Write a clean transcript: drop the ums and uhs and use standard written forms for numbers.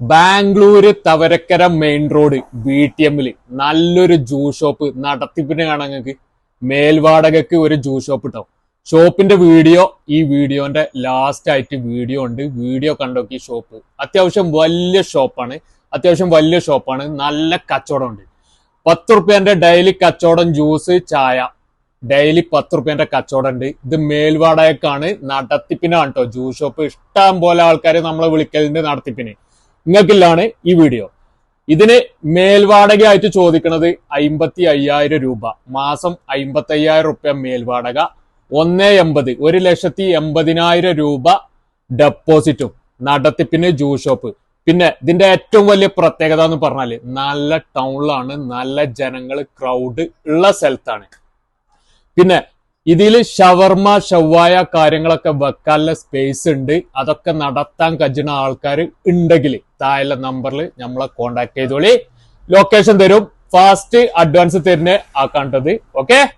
Bangalore തവരക്കര main road BTM-ല് നല്ലൊരു juice shop നടത്തിപ്പിന് കാണാൻ നിങ്ങൾക്ക് മേൽവാടകക്ക് ഒരു ജ്യൂസ് ഷോപ്പ് ഉണ്ടാവും. ഷോപ്പിന്റെ വീഡിയോ ഈ വീഡിയോന്റെ ലാസ്റ്റ് ആയിട്ട് വീഡിയോ ഉണ്ട്. വീഡിയോ കണ്ടോക്കി. ഷോപ്പ് അത്യാവശ്യം വലിയ ഷോപ്പാണ്. നല്ല കച്ചവടം ഉണ്ട്. 10 റുപ്യന്റെ ഡെയിലി കച്ചവടം. ജ്യൂസ് ചായ ഡെയിലി 10 റുപ്യന്റെ കച്ചവടം ഉണ്ട്. ഇത് മേൽവാടകക്കാണ്, നടത്തിപ്പിനാണ് കേട്ടോ ജ്യൂസ് ഷോപ്പ്. ഇഷ്ടം പോലെ ആൾക്കാർ നമ്മളെ വിളിക്കലുണ്ട് നടത്തിപ്പിന്. നിങ്ങൾക്കില്ലാണ് ഈ വീഡിയോ. ഇതിന് മേൽവാടകയായിട്ട് ചോദിക്കുന്നത് 55,000 രൂപ. മാസം 55,000 റുപ്യ മേൽവാടക. 1,80,000 1,80,000 രൂപ ഡെപ്പോസിറ്റും. നടത്തിപ്പിന് ജ്യൂസ് ഷോപ്പ്. പിന്നെ ഇതിന്റെ ഏറ്റവും വലിയ പ്രത്യേകത എന്ന് പറഞ്ഞാല് നല്ല ടൗണിലാണ്, നല്ല ജനങ്ങൾ ക്രൗഡ് ഉള്ള സ്ഥലത്താണ്. പിന്നെ ഇതിൽ ഷവർമ ഷവായ കാര്യങ്ങളൊക്കെ വെക്കാനുള്ള സ്പേസ് ഉണ്ട്. അതൊക്കെ നടത്താൻ കഴിയുന്ന ആൾക്കാർ ഉണ്ടെങ്കിൽ താഴെ നമ്പറിൽ നമ്മളെ കോണ്ടാക്ട് ചെയ്തോളി. ലൊക്കേഷൻ തരും. ഫാസ്റ്റ് അഡ്വാൻസ് തരുന്നേ ആക്കാണ്ടത്. ഓക്കെ.